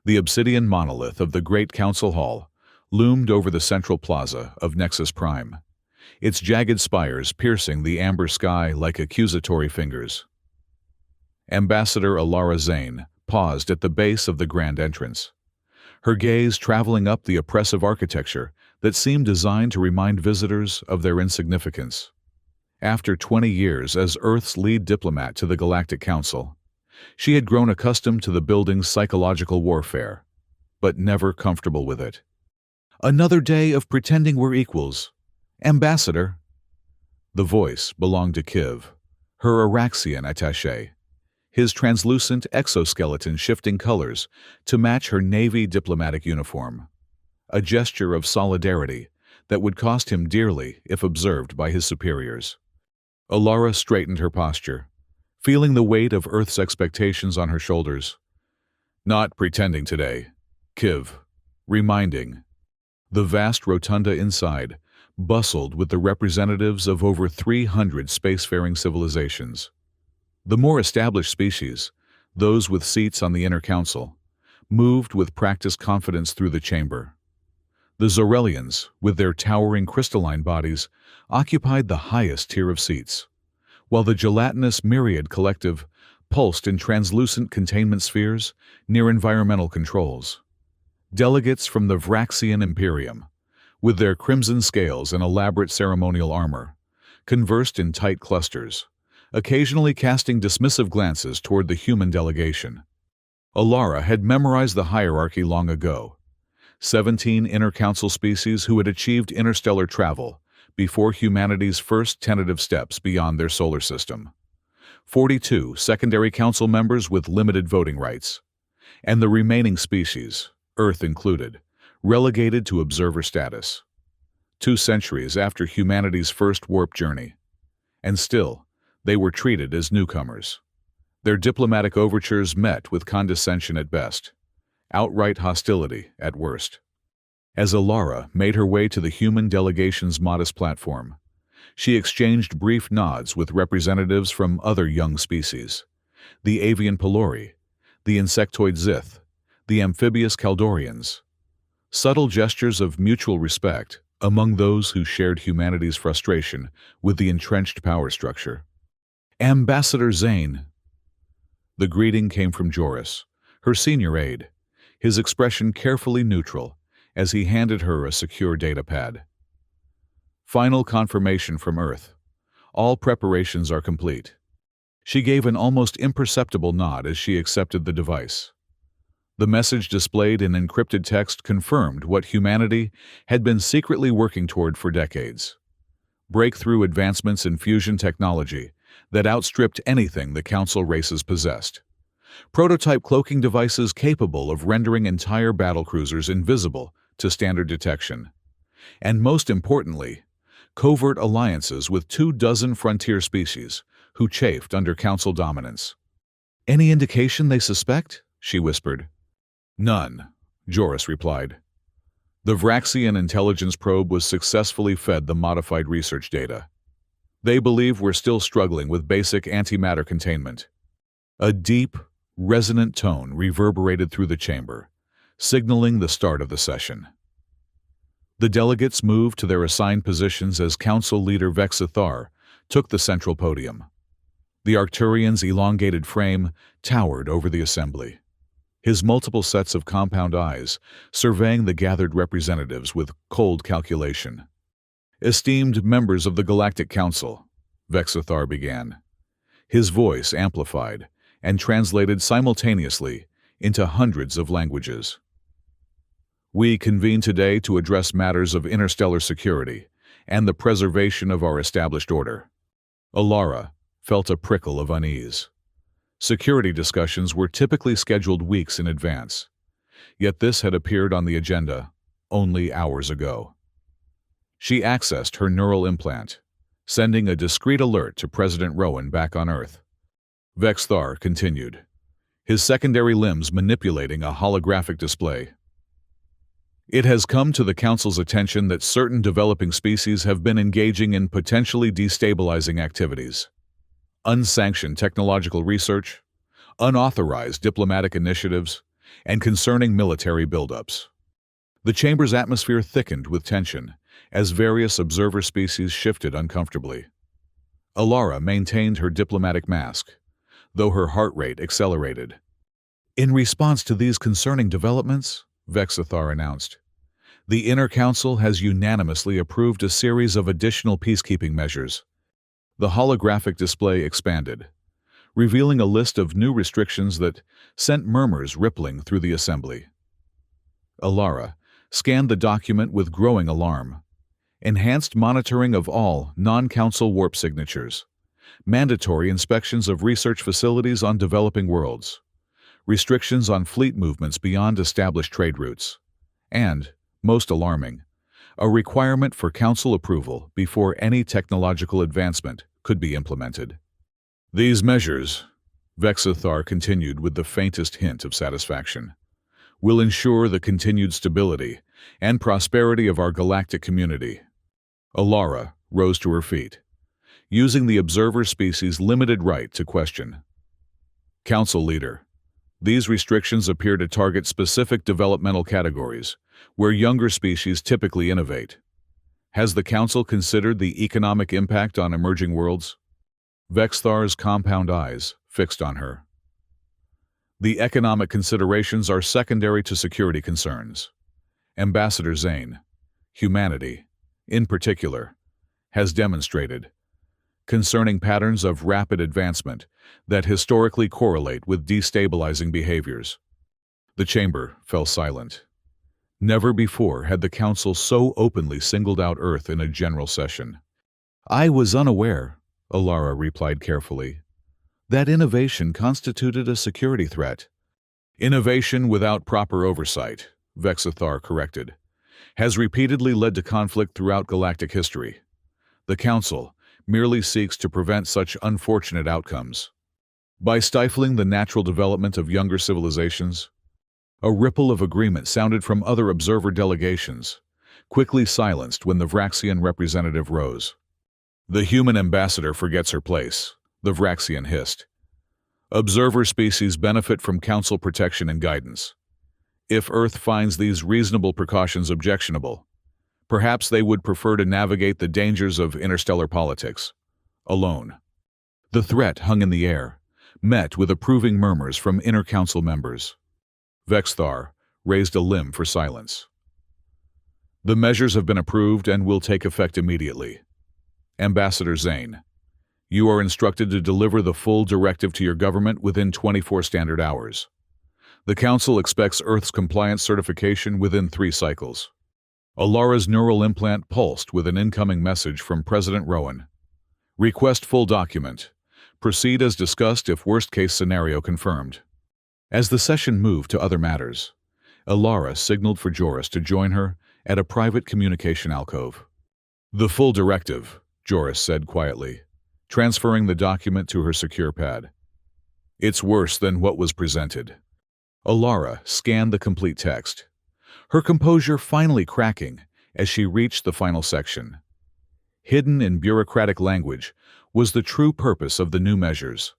The obsidian monolith of the Great Council Hall loomed over the central plaza of Nexus Prime, its jagged spires piercing the amber sky like accusatory fingers. Ambassador Alara Zane paused at the base of the grand entrance, her gaze traveling up the oppressive architecture that seemed designed to remind visitors of their insignificance. After 20 years as Earth's lead diplomat to the Galactic Council, she had grown accustomed to the building's psychological warfare, but never comfortable with it. "Another day of pretending we're equals. Ambassador." The voice belonged to Kiv, her Araxian attaché, his translucent exoskeleton shifting colors to match her Navy diplomatic uniform, a gesture of solidarity that would cost him dearly if observed by his superiors. Alara straightened her posture, feeling the weight of Earth's expectations on her shoulders. "Not pretending today, Kiv, reminding." The vast rotunda inside bustled with the representatives of over 300 spacefaring civilizations. The more established species, those with seats on the inner council, moved with practiced confidence through the chamber. The Zorellians, with their towering crystalline bodies, occupied the highest tier of seats, while the gelatinous Myriad Collective pulsed in translucent containment spheres near environmental controls. Delegates from the Vraxian Imperium, with their crimson scales and elaborate ceremonial armor, conversed in tight clusters, occasionally casting dismissive glances toward the human delegation. Alara had memorized the hierarchy long ago. 17 inter-council species who had achieved interstellar travel before humanity's first tentative steps beyond their solar system. 42 secondary council members with limited voting rights. And the remaining species, Earth included, relegated to observer status. 2 centuries after humanity's first warp journey. And still, they were treated as newcomers. Their diplomatic overtures met with condescension at best, outright hostility at worst. As Alara made her way to the human delegation's modest platform, she exchanged brief nods with representatives from other young species: the avian Pelori, the insectoid Zith, the amphibious Kaldorians. Subtle gestures of mutual respect among those who shared humanity's frustration with the entrenched power structure. "Ambassador Zane." The greeting came from Joris, her senior aide, his expression carefully neutral as he handed her a secure datapad. "Final confirmation from Earth. All preparations are complete." She gave an almost imperceptible nod as she accepted the device. The message displayed in encrypted text confirmed what humanity had been secretly working toward for decades: breakthrough advancements in fusion technology that outstripped anything the Council races possessed. Prototype cloaking devices capable of rendering entire battlecruisers invisible to standard detection. And most importantly, covert alliances with 24 frontier species who chafed under Council dominance. "Any indication they suspect?" she whispered. "None," Joris replied. The Vraxian intelligence probe was successfully fed the modified research data. They believe we're still struggling with basic antimatter containment. A deep, resonant tone reverberated through the chamber, signaling the start of the session. The delegates moved to their assigned positions as Council Leader Vexithar took the central podium. The Arcturian's elongated frame towered over the assembly, his multiple sets of compound eyes surveying the gathered representatives with cold calculation. "Esteemed members of the Galactic Council," Vexithar began, his voice amplified and translated simultaneously into hundreds of languages. "We convene today to address matters of interstellar security and the preservation of our established order." Alara felt a prickle of unease. Security discussions were typically scheduled weeks in advance, yet this had appeared on the agenda only hours ago. She accessed her neural implant, sending a discreet alert to President Rowan back on Earth. Vexthar continued, his secondary limbs manipulating a holographic display. "It has come to the Council's attention that certain developing species have been engaging in potentially destabilizing activities. Unsanctioned technological research, unauthorized diplomatic initiatives, and concerning military buildups. The chamber's atmosphere thickened with tension as various observer species shifted uncomfortably. Alara maintained her diplomatic mask, though her heart rate accelerated. In response to these concerning developments, Vexathar announced, the Inner Council has unanimously approved a series of additional peacekeeping measures. The holographic display expanded, revealing a list of new restrictions that sent murmurs rippling through the assembly. Alara scanned the document with growing alarm. Enhanced monitoring of all non-council warp signatures, mandatory inspections of research facilities on developing worlds, restrictions on fleet movements beyond established trade routes, and, most alarming, a requirement for council approval before any technological advancement could be implemented. These measures, Vexathar continued with the faintest hint of satisfaction, will ensure the continued stability and prosperity of our galactic community. Alara rose to her feet, using the observer species' limited right to question. Council Leader, these restrictions appear to target specific developmental categories, where younger species typically innovate. Has the Council considered the economic impact on emerging worlds? Vexthar's compound eyes fixed on her. The economic considerations are secondary to security concerns. Ambassador Zane, humanity, in particular, has demonstrated concerning patterns of rapid advancement that historically correlate with destabilizing behaviors. The chamber fell silent. Never before had the Council so openly singled out Earth in a general session. I was unaware, Alara replied carefully, that innovation constituted a security threat. Innovation without proper oversight, Vexathar corrected, has repeatedly led to conflict throughout galactic history. The Council merely seeks to prevent such unfortunate outcomes. By stifling the natural development of younger civilizations, a ripple of agreement sounded from other observer delegations, quickly silenced when the Vraxian representative rose. The human ambassador forgets her place, the Vraxian hissed. Observer species benefit from Council protection and guidance. If Earth finds these reasonable precautions objectionable, perhaps they would prefer to navigate the dangers of interstellar politics alone. The threat hung in the air, met with approving murmurs from Inner Council members. Vexthar raised a limb for silence. The measures have been approved and will take effect immediately. Ambassador Zane, you are instructed to deliver the full directive to your government within 24 standard hours. The Council expects Earth's compliance certification within 3 cycles. Alara's neural implant pulsed with an incoming message from President Rowan. Request full document. Proceed as discussed if worst-case scenario confirmed. As the session moved to other matters, Alara signaled for Joris to join her at a private communication alcove. The full directive, Joris said quietly, transferring the document to her secure pad. It's worse than what was presented. Alara scanned the complete text, her composure finally cracking as she reached the final section. Hidden in bureaucratic language was the true purpose of the new measures,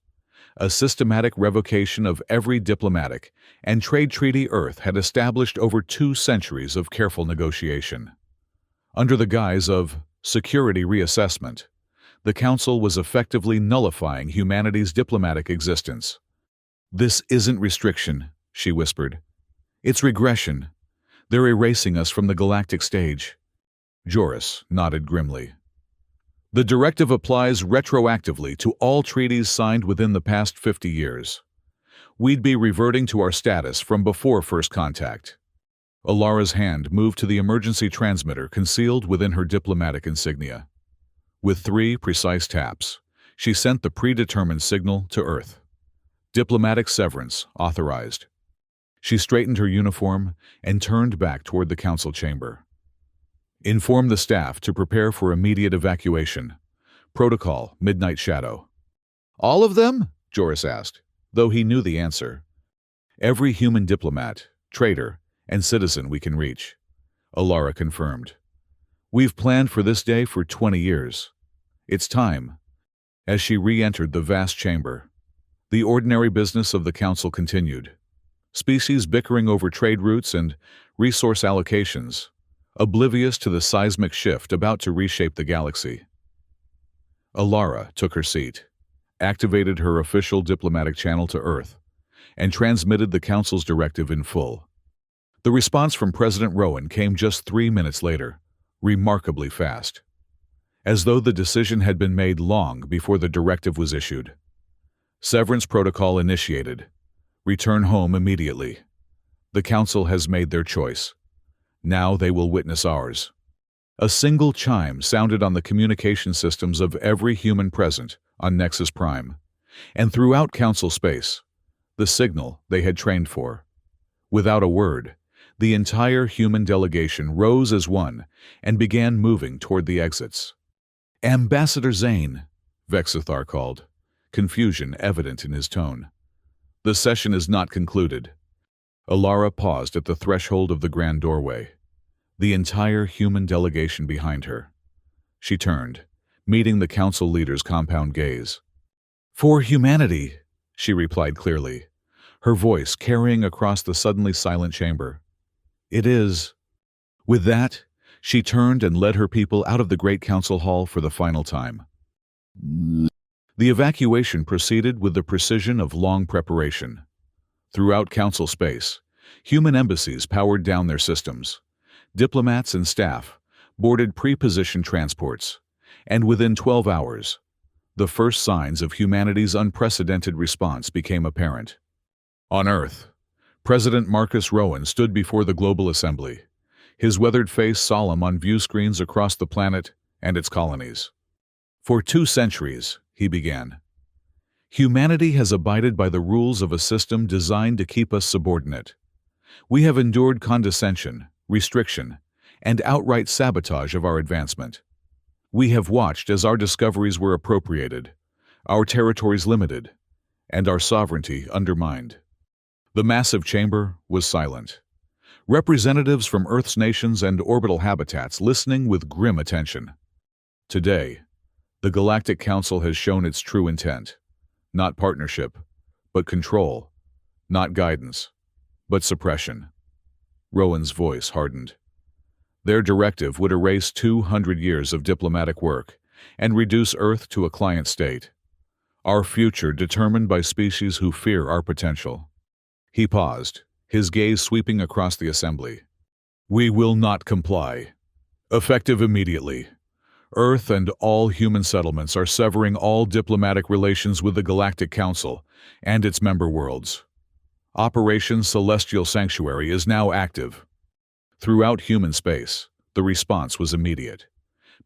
a systematic revocation of every diplomatic and trade treaty Earth had established over 2 centuries of careful negotiation. Under the guise of security reassessment, the Council was effectively nullifying humanity's diplomatic existence. This isn't restriction, she whispered. It's regression. They're erasing us from the galactic stage. Joris nodded grimly. The directive applies retroactively to all treaties signed within the past 50 years. We'd be reverting to our status from before first contact. Alara's hand moved to the emergency transmitter concealed within her diplomatic insignia. With 3 precise taps, she sent the predetermined signal to Earth. Diplomatic severance authorized. She straightened her uniform and turned back toward the Council chamber. Inform the staff to prepare for immediate evacuation. Protocol, Midnight Shadow. All of them? Joris asked, though he knew the answer. Every human diplomat, trader, and citizen we can reach, Alara confirmed. We've planned for this day for 20 years. It's time. As she re-entered the vast chamber, the ordinary business of the Council continued. species bickering over trade routes and resource allocations, oblivious to the seismic shift about to reshape the galaxy. Alara took her seat, activated her official diplomatic channel to Earth, and transmitted the Council's directive in full. The response from President Rowan came just 3 minutes later, remarkably fast, as though the decision had been made long before the directive was issued. Severance protocol initiated. Return home immediately. The Council has made their choice. Now they will witness ours. A single chime sounded on the communication systems of every human present on Nexus Prime, and throughout Council space, the signal they had trained for. Without a word, the entire human delegation rose as one and began moving toward the exits. "Ambassador Zane," Vexithar called, confusion evident in his tone. "The session is not concluded." Alara paused at the threshold of the grand doorway, the entire human delegation behind her. She turned, meeting the Council leader's compound gaze. "For humanity," she replied clearly, her voice carrying across the suddenly silent chamber. "It is." With that, she turned and led her people out of the Great Council Hall for the final time. The evacuation proceeded with the precision of long preparation. Throughout Council space, human embassies powered down their systems. Diplomats and staff boarded pre-positioned transports, and within 12 hours, the first signs of humanity's unprecedented response became apparent. On Earth, President Marcus Rowan stood before the Global Assembly, his weathered face solemn on view screens across the planet and its colonies. "For 2 centuries, he began, humanity has abided by the rules of a system designed to keep us subordinate. We have endured condescension, restriction, and outright sabotage of our advancement. We have watched as our discoveries were appropriated, our territories limited, and our sovereignty undermined." The massive chamber was silent. Representatives from Earth's nations and orbital habitats listening with grim attention. Today, the Galactic Council has shown its true intent. Not partnership, but control. Not guidance, but suppression. Rowan's voice hardened. Their directive would erase 200 years of diplomatic work and reduce Earth to a client state. Our future determined by species who fear our potential. He paused, his gaze sweeping across the assembly. "We will not comply. Effective immediately. Earth and all human settlements are severing all diplomatic relations with the Galactic Council and its member worlds. Operation Celestial Sanctuary is now active." Throughout human space, the response was immediate.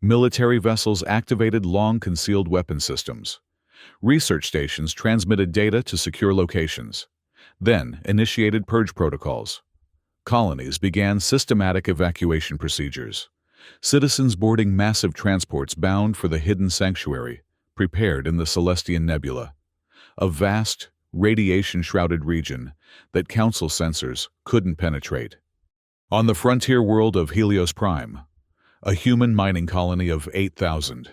Military vessels activated long-concealed weapon systems. Research stations transmitted data to secure locations, then initiated purge protocols. Colonies began systematic evacuation procedures. Citizens boarding massive transports bound for the hidden sanctuary, prepared in the Celestian Nebula, a vast, radiation-shrouded region that Council sensors couldn't penetrate. On the frontier world of Helios Prime, a human mining colony of 8,000,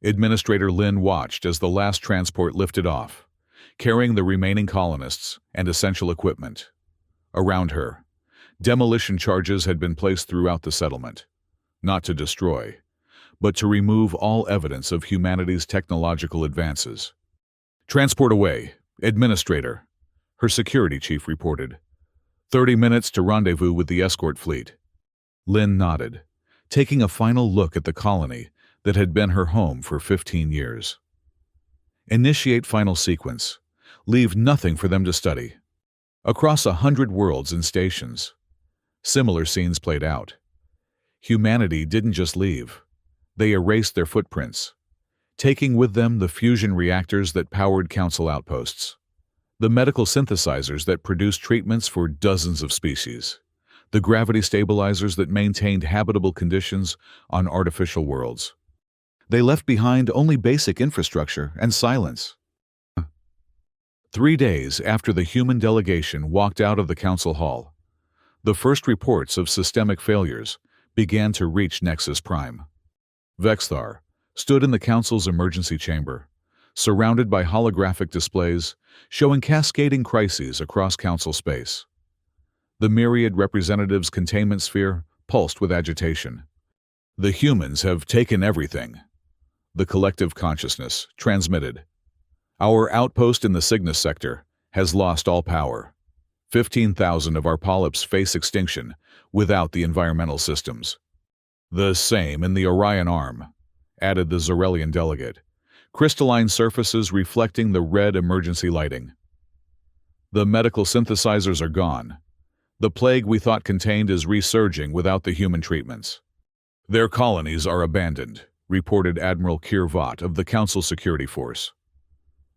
Administrator Lin watched as the last transport lifted off, carrying the remaining colonists and essential equipment. Around her, demolition charges had been placed throughout the settlement, not to destroy, but to remove all evidence of humanity's technological advances. "Transport away, Administrator," her security chief reported. 30 minutes to rendezvous with the escort fleet." Lin nodded, taking a final look at the colony that had been her home for 15 years. "Initiate final sequence. Leave nothing for them to study." Across 100 worlds and stations, similar scenes played out. Humanity didn't just leave. They erased their footprints, taking with them the fusion reactors that powered Council outposts, the medical synthesizers that produced treatments for dozens of species, the gravity stabilizers that maintained habitable conditions on artificial worlds. They left behind only basic infrastructure and silence. 3 days after the human delegation walked out of the Council Hall, the first reports of systemic failures began to reach Nexus Prime. Vexthar stood in the Council's emergency chamber, surrounded by holographic displays showing cascading crises across council space. The myriad representatives' containment sphere pulsed with agitation. The humans have taken everything. The collective consciousness transmitted. Our outpost in the Cygnus sector has lost all power. 15,000 of our polyps face extinction without the environmental systems. The same in the Orion arm, added the Zarelian delegate, crystalline surfaces reflecting the red emergency lighting. The medical synthesizers are gone. The plague we thought contained is resurging without the human treatments. Their colonies are abandoned, reported Admiral Keir Vaught of the Council Security Force.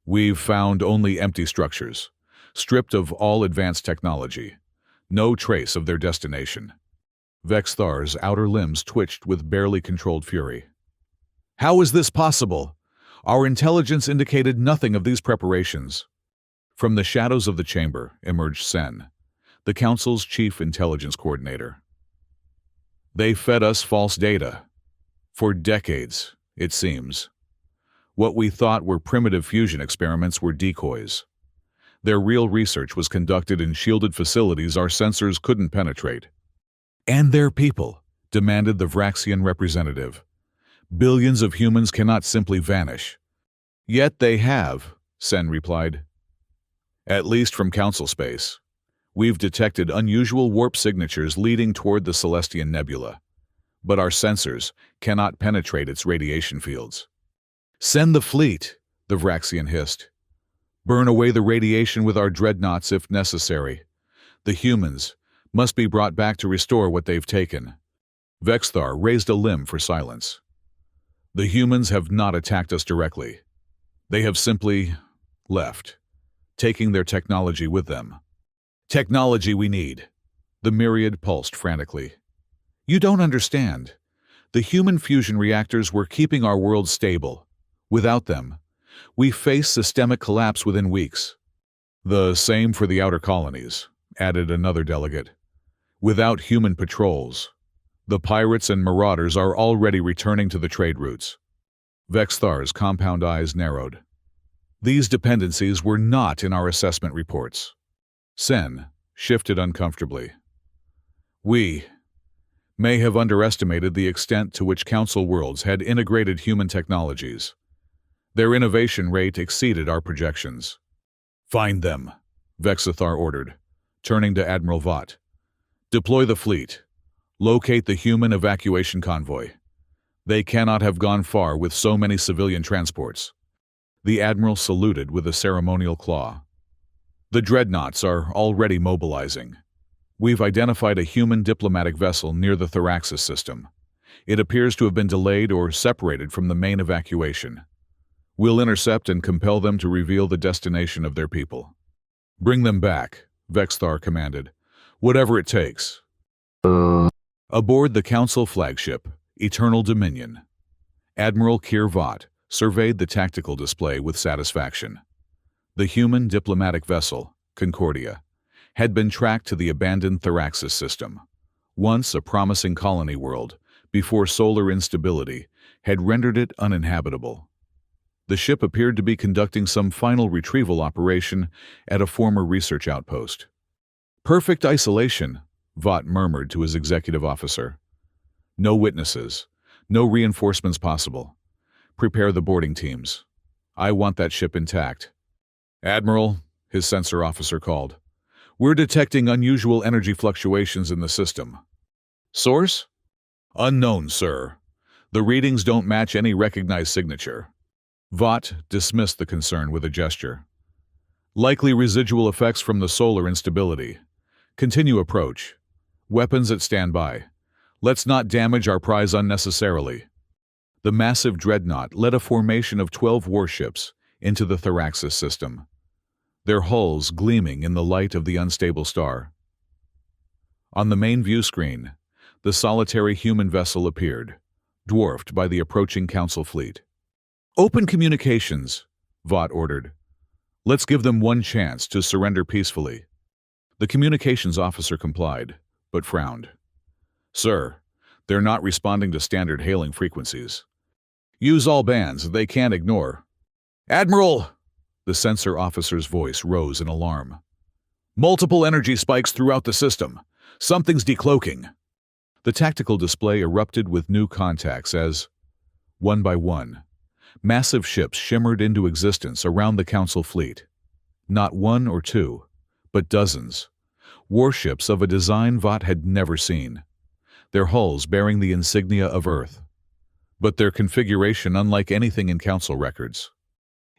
We've found only empty structures, stripped of all advanced technology, no trace of their destination. Vexthar's outer limbs twitched with barely controlled fury. How is this possible? Our intelligence indicated nothing of these preparations. From the shadows of the chamber emerged Sen, the Council's chief intelligence coordinator. They fed us false data. For decades, it seems. What we thought were primitive fusion experiments were decoys. Their real research was conducted in shielded facilities our sensors couldn't penetrate. And their people, demanded the Vraxian representative. Billions of humans cannot simply vanish. Yet they have, Sen replied. At least from Council space. We've detected unusual warp signatures leading toward the Celestian Nebula, but our sensors cannot penetrate its radiation fields. Send the fleet, the Vraxian hissed. Burn away the radiation with our dreadnoughts if necessary. The humans must be brought back to restore what they've taken. Vexthar raised a limb for silence. The humans have not attacked us directly. They have simply left, taking their technology with them. Technology we need. The myriad pulsed frantically. You don't understand. The human fusion reactors were keeping our world stable. Without them, we face systemic collapse within weeks. The same for the outer colonies, added another delegate. Without human patrols, the pirates and marauders are already returning to the trade routes. Vexthar's compound eyes narrowed. These dependencies were not in our assessment reports. Sen shifted uncomfortably. We may have underestimated the extent to which Council worlds had integrated human technologies. Their innovation rate exceeded our projections. Find them, Vexithar ordered, turning to Admiral Vaught. Deploy the fleet. Locate the human evacuation convoy. They cannot have gone far with so many civilian transports. The Admiral saluted with a ceremonial claw. The dreadnoughts are already mobilizing. We've identified a human diplomatic vessel near the Theraxis system. It appears to have been delayed or separated from the main evacuation. We'll intercept and compel them to reveal the destination of their people. Bring them back, Vexthar commanded. Whatever it takes. Aboard the Council flagship, Eternal Dominion, Admiral Keir Vaught surveyed the tactical display with satisfaction. The human diplomatic vessel, Concordia, had been tracked to the abandoned Theraxis system, once a promising colony world before solar instability had rendered it uninhabitable. The ship appeared to be conducting some final retrieval operation at a former research outpost. Perfect isolation, Vaught murmured to his executive officer. No witnesses, no reinforcements possible. Prepare the boarding teams. I want that ship intact. Admiral, his sensor officer called. We're detecting unusual energy fluctuations in the system. Source? Unknown, sir. The readings don't match any recognized signature. Vaught dismissed the concern with a gesture. Likely residual effects from the solar instability. Continue approach. Weapons at standby. Let's not damage our prize unnecessarily. The massive dreadnought led a formation of 12 warships into the Theraxis system, their hulls gleaming in the light of the unstable star. On the main view screen, the solitary human vessel appeared, dwarfed by the approaching Council fleet. Open communications, Vaught ordered. Let's give them one chance to surrender peacefully. The communications officer complied, but frowned. Sir, they're not responding to standard hailing frequencies. Use all bands they can't ignore. "Admiral!" The sensor officer's voice rose in alarm. "Multiple energy spikes throughout the system. Something's decloaking." The tactical display erupted with new contacts as, one by one, massive ships shimmered into existence around the Council fleet. Not one or two, but dozens. Warships of a design Vought had never seen. Their hulls bearing the insignia of Earth, but their configuration unlike anything in Council records.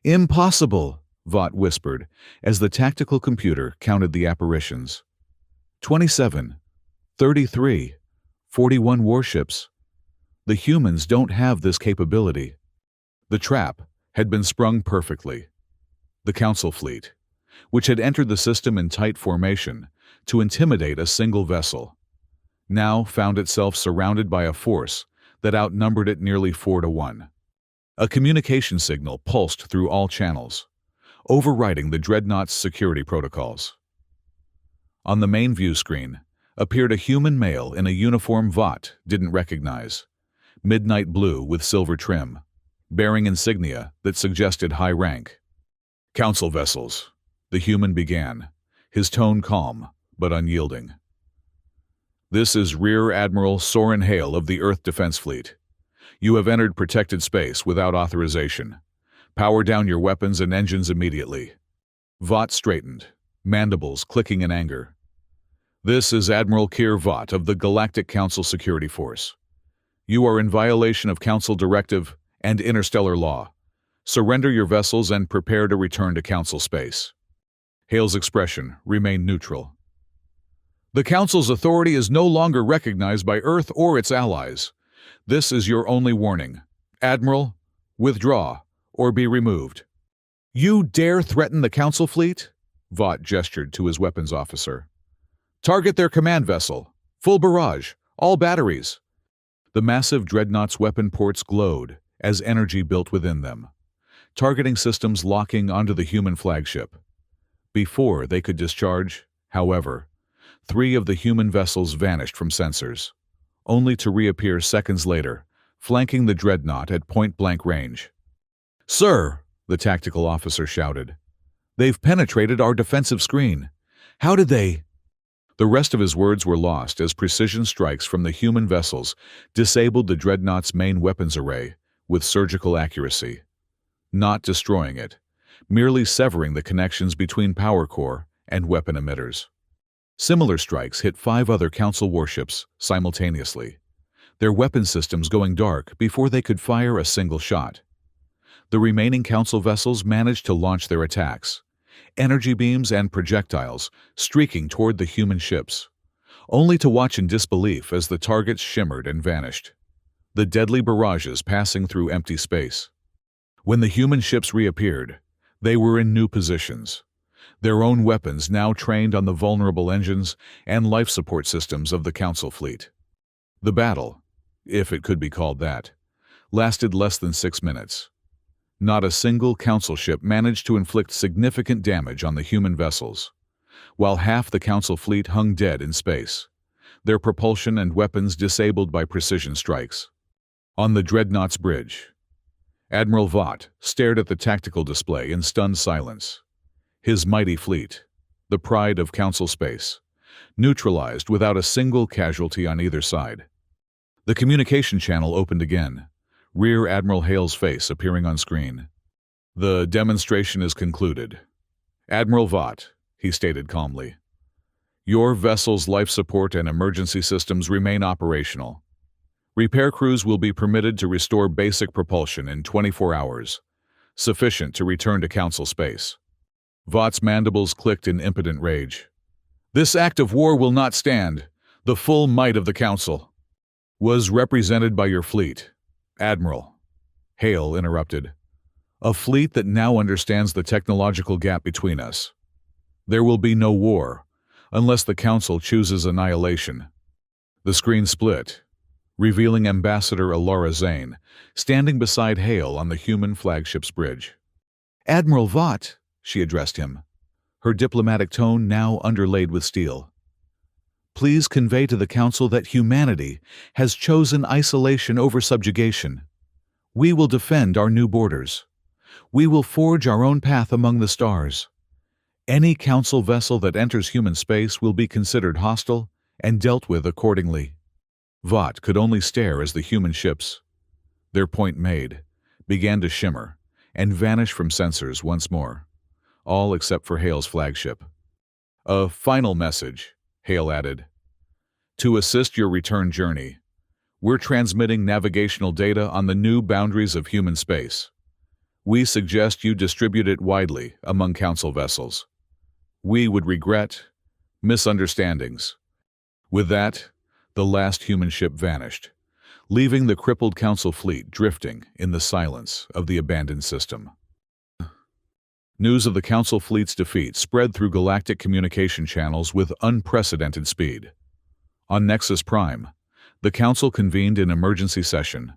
"Impossible," Vought whispered as the tactical computer counted the apparitions. 27, 33, 41 warships. The humans don't have this capability. The trap had been sprung perfectly. The Council fleet, which had entered the system in tight formation to intimidate a single vessel, now found itself surrounded by a force that outnumbered it nearly 4-1. A communication signal pulsed through all channels, overriding the dreadnought's security protocols. On the main view screen appeared a human male in a uniform Vought didn't recognize, midnight blue with silver trim, bearing insignia that suggested high rank. "Council vessels," the human began, his tone calm but unyielding. "This is Rear Admiral Soren Hale of the Earth Defense Fleet. You have entered protected space without authorization. Power down your weapons and engines immediately." Vought straightened, mandibles clicking in anger. "This is Admiral Keir Vought of the Galactic Council Security Force. You are in violation of Council directive and interstellar law. Surrender your vessels and prepare to return to Council space." Hale's expression remained neutral. "The Council's authority is no longer recognized by Earth or its allies. This is your only warning. Admiral, withdraw or be removed." "You dare threaten the Council fleet?" Vought gestured to his weapons officer. "Target their command vessel. Full barrage. All batteries." The massive dreadnoug's weapon ports glowed as energy built within them, targeting systems locking onto the human flagship. Before they could discharge, however, 3 of the human vessels vanished from sensors, only to reappear seconds later, flanking the dreadnought at point-blank range. "Sir," the tactical officer shouted, "they've penetrated our defensive screen. How did they—" The rest of his words were lost as precision strikes from the human vessels disabled the dreadnought's main weapons array with surgical accuracy, not destroying it, merely severing the connections between power core and weapon emitters. Similar strikes hit 5 other Council warships simultaneously, their weapon systems going dark before they could fire a single shot. The remaining Council vessels managed to launch their attacks, energy beams and projectiles streaking toward the human ships, only to watch in disbelief as the targets shimmered and vanished, the deadly barrages passing through empty space. When the human ships reappeared, they were in new positions, their own weapons now trained on the vulnerable engines and life support systems of the Council fleet. The battle, if it could be called that, lasted less than 6 minutes. Not a single Council ship managed to inflict significant damage on the human vessels, while half the Council fleet hung dead in space, their propulsion and weapons disabled by precision strikes. On the dreadnought's bridge, Admiral Vought stared at the tactical display in stunned silence. His mighty fleet, the pride of Council space, neutralized without a single casualty on either side. The communication channel opened again, Rear Admiral Hale's face appearing on screen. "The demonstration is concluded. Admiral Vought," he stated calmly. "Your vessel's life support and emergency systems remain operational. Repair crews will be permitted to restore basic propulsion in 24 hours, sufficient to return to Council space." Vought's mandibles clicked in impotent rage. "This act of war will not stand. The full might of the Council was represented by your fleet, Admiral." Hale interrupted. "A fleet that now understands the technological gap between us. There will be no war, unless the Council chooses annihilation." The screen split, revealing Ambassador Alara Zane, standing beside Hale on the human flagship's bridge. "Admiral Vought," she addressed him, her diplomatic tone now underlaid with steel. "Please convey to the Council that humanity has chosen isolation over subjugation. We will defend our new borders. We will forge our own path among the stars. Any council vessel that enters human space will be considered hostile and dealt with accordingly. Vought could only stare as the human ships, their point made, began to shimmer and vanish from sensors once more, all except for Hale's flagship. A final message, Hale added. To assist your return journey, we're transmitting navigational data on the new boundaries of human space. We suggest you distribute it widely among council vessels. We would regret misunderstandings. With that, the last human ship vanished, leaving the crippled council fleet drifting in the silence of the abandoned system. News of the council fleet's defeat spread through galactic communication channels with unprecedented speed. On Nexus Prime, the council convened an emergency session,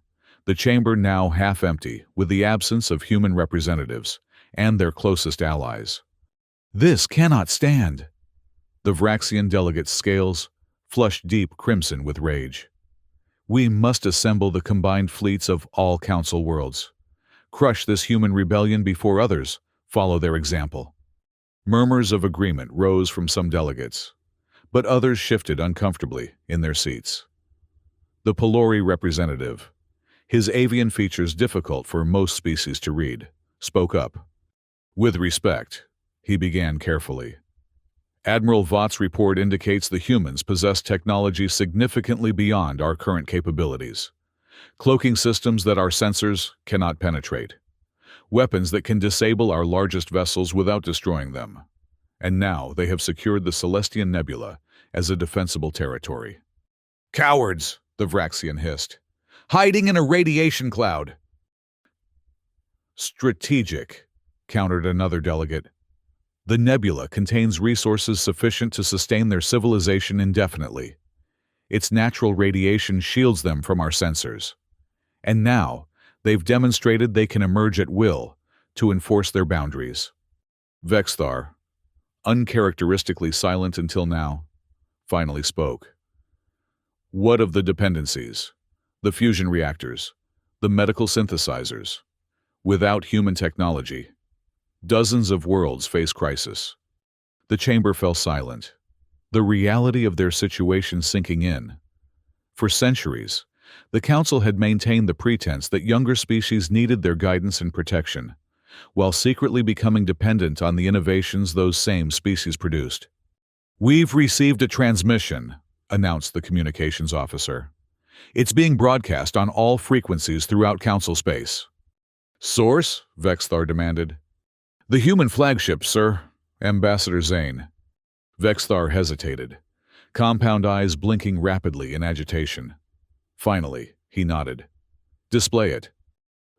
the chamber now half empty with the absence of human representatives and their closest allies. This cannot stand. The Vraxian delegate's scales flushed deep crimson with rage. We must assemble the combined fleets of all council worlds. Crush this human rebellion before others follow their example. Murmurs of agreement rose from some delegates, but others shifted uncomfortably in their seats. The Pelori representative, his avian features difficult for most species to read, spoke up. With respect, he began carefully. Admiral Vought's report indicates the humans possess technology significantly beyond our current capabilities. Cloaking systems that our sensors cannot penetrate. Weapons that can disable our largest vessels without destroying them. And now they have secured the Celestian Nebula as a defensible territory. Cowards, the Vraxian hissed. Hiding in a radiation cloud. Strategic, countered another delegate. The nebula contains resources sufficient to sustain their civilization indefinitely. Its natural radiation shields them from our sensors. And now, they've demonstrated they can emerge at will to enforce their boundaries. Vexthar, uncharacteristically silent until now, finally spoke. What of the dependencies? The fusion reactors, the medical synthesizers? Without human technology, dozens of worlds face crisis. The chamber fell silent, the reality of their situation sinking in. For centuries, the Council had maintained the pretense that younger species needed their guidance and protection, while secretly becoming dependent on the innovations those same species produced. We've received a transmission, announced the communications officer. It's being broadcast on all frequencies throughout Council space. Source? Vexthar demanded. The human flagship, sir. Ambassador Zane. Vexthar hesitated, compound eyes blinking rapidly in agitation. Finally, he nodded. Display it.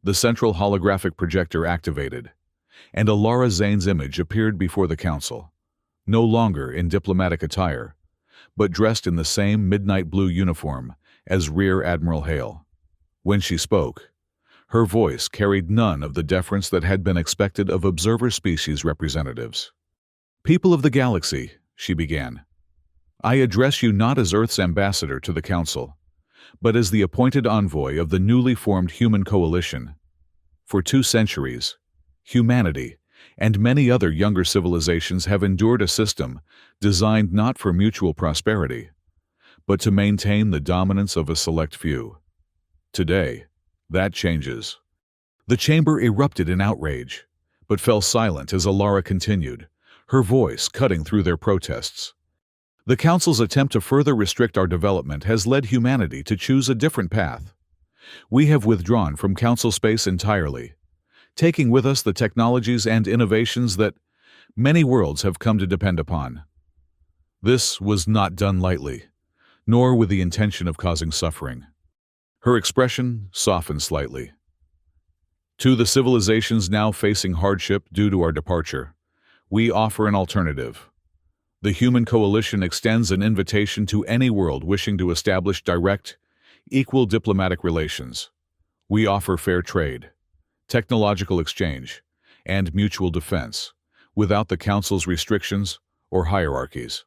The central holographic projector activated, and Alara Zane's image appeared before the council, no longer in diplomatic attire, but dressed in the same midnight blue uniform as Rear Admiral Hale. When she spoke, her voice carried none of the deference that had been expected of observer species representatives. People of the galaxy, she began, I address you not as Earth's ambassador to the Council, but as the appointed envoy of the newly formed human coalition. For 2 centuries, humanity and many other younger civilizations have endured a system designed not for mutual prosperity, but to maintain the dominance of a select few. Today, that changes. The chamber erupted in outrage, but fell silent as Alara continued, her voice cutting through their protests. The Council's attempt to further restrict our development has led humanity to choose a different path. We have withdrawn from Council space entirely, taking with us the technologies and innovations that many worlds have come to depend upon. This was not done lightly, nor with the intention of causing suffering. Her expression softened slightly. To the civilizations now facing hardship due to our departure, we offer an alternative. The human coalition extends an invitation to any world wishing to establish direct, equal diplomatic relations. We offer fair trade, technological exchange, and mutual defense, without the Council's restrictions or hierarchies.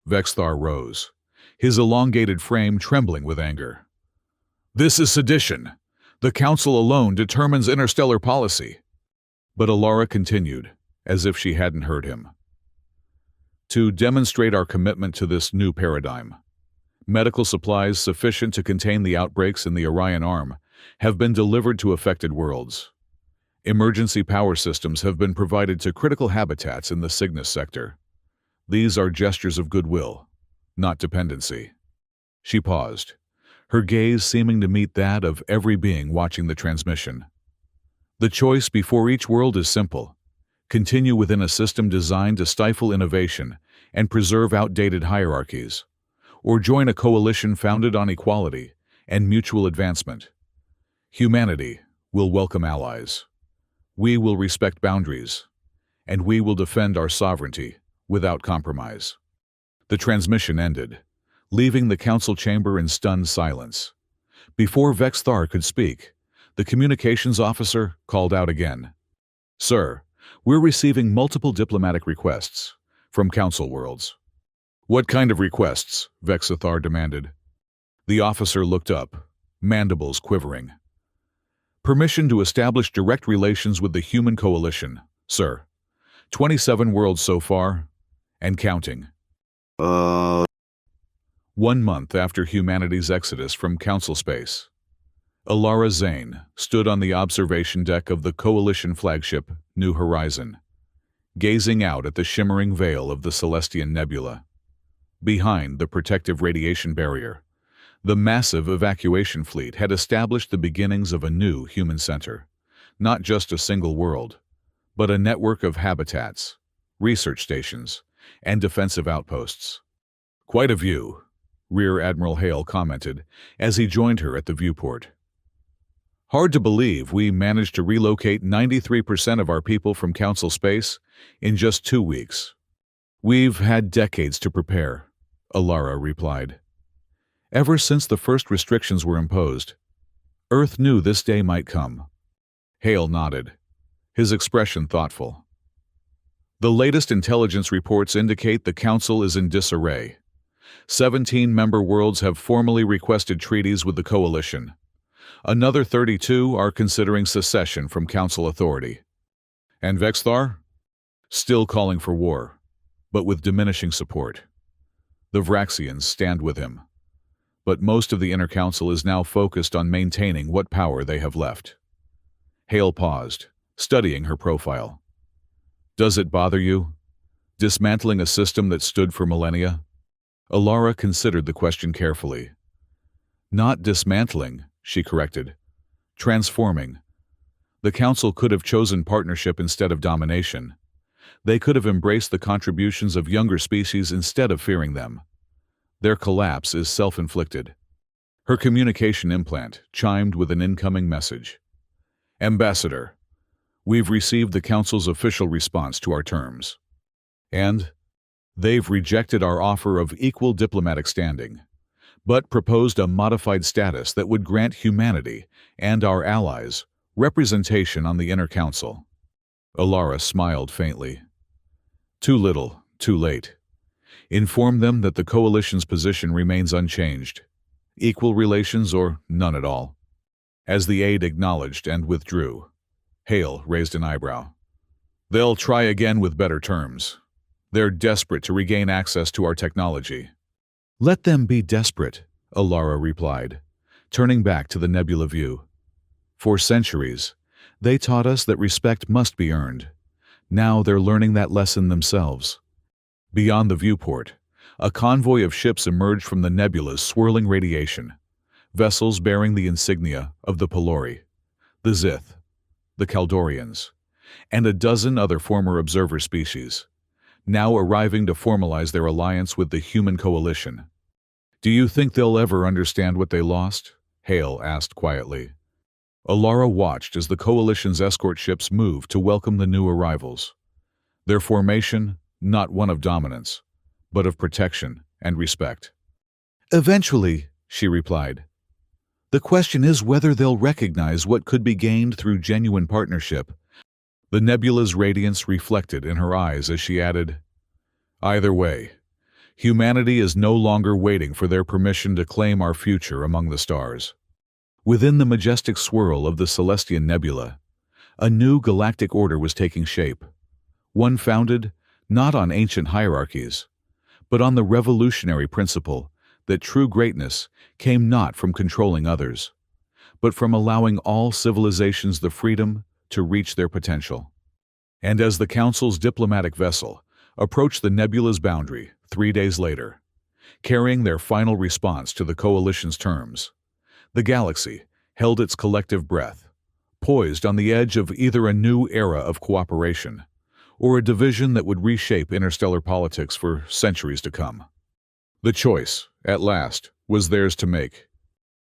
Vexthar rose, his elongated frame trembling with anger. This is sedition. The Council alone determines interstellar policy. But Alara continued, as if she hadn't heard him. To demonstrate our commitment to this new paradigm, medical supplies sufficient to contain the outbreaks in the Orion Arm have been delivered to affected worlds. Emergency power systems have been provided to critical habitats in the Cygnus sector. These are gestures of goodwill, not dependency. She paused, her gaze seeming to meet that of every being watching the transmission. The choice before each world is simple: continue within a system designed to stifle innovation and preserve outdated hierarchies, or join a coalition founded on equality and mutual advancement. Humanity will welcome allies. We will respect boundaries, and we will defend our sovereignty without compromise. The transmission ended, leaving the council chamber in stunned silence. Before Vexthar could speak, the communications officer called out again. "Sir, we're receiving multiple diplomatic requests from council worlds." "What kind of requests?" Vexthar demanded. The officer looked up, mandibles quivering. "Permission to establish direct relations with the human coalition, sir. 27 worlds so far, and counting." 1 month after humanity's exodus from council space, Alara Zane stood on the observation deck of the coalition flagship New Horizon, gazing out at the shimmering veil of the Celestian Nebula. Behind the protective radiation barrier, the massive evacuation fleet had established the beginnings of a new human center, not just a single world, but a network of habitats, research stations, and defensive outposts. "Quite a view," Rear Admiral Hale commented as he joined her at the viewport. "Hard to believe we managed to relocate 93% of our people from council space in just 2 weeks." "We've had decades to prepare," Alara replied. "Ever since the first restrictions were imposed, Earth knew this day might come." Hale nodded, his expression thoughtful. "The latest intelligence reports indicate the Council is in disarray. 17 member worlds have formally requested treaties with the Coalition. Another 32 are considering secession from Council authority. And Vexthar? Still calling for war, but with diminishing support. The Vraxians stand with him. But most of the Inner Council is now focused on maintaining what power they have left." Hale paused, studying her profile. "Does it bother you? Dismantling a system that stood for millennia?" Alara considered the question carefully. "Not dismantling," she corrected. "Transforming. The Council could have chosen partnership instead of domination. They could have embraced the contributions of younger species instead of fearing them. Their collapse is self-inflicted." Her communication implant chimed with an incoming message. "Ambassador, we've received the Council's official response to our terms. And they've rejected our offer of equal diplomatic standing, but proposed a modified status that would grant humanity and our allies representation on the Inner Council." Alara smiled faintly. "Too little, too late. Inform them that the Coalition's position remains unchanged. Equal relations or none at all." As the aide acknowledged and withdrew, Hale raised an eyebrow. "They'll try again with better terms. They're desperate to regain access to our technology." "Let them be desperate," Alara replied, turning back to the nebula view. "For centuries, they taught us that respect must be earned. Now they're learning that lesson themselves." Beyond the viewport, a convoy of ships emerged from the nebula's swirling radiation, vessels bearing the insignia of the Pelori, the Zith, the Kaldorians, and a dozen other former observer species, now arriving to formalize their alliance with the human coalition. "Do you think they'll ever understand what they lost?" Hale asked quietly. Alara watched as the coalition's escort ships moved to welcome the new arrivals. Their formation, not one of dominance, but of protection and respect. "Eventually," she replied. "The question is whether they'll recognize what could be gained through genuine partnership." The nebula's radiance reflected in her eyes as she added, "Either way, humanity is no longer waiting for their permission to claim our future among the stars." Within the majestic swirl of the Celestian Nebula, A new galactic order was taking shape, one founded not on ancient hierarchies, but on the revolutionary principle that true greatness came not from controlling others, but from allowing all civilizations the freedom to reach their potential. And as the Council's diplomatic vessel approached the nebula's boundary 3 days later, carrying their final response to the Coalition's terms, the galaxy held its collective breath, poised on the edge of either a new era of cooperation or a division that would reshape interstellar politics for centuries to come. The choice, at last, was theirs to make,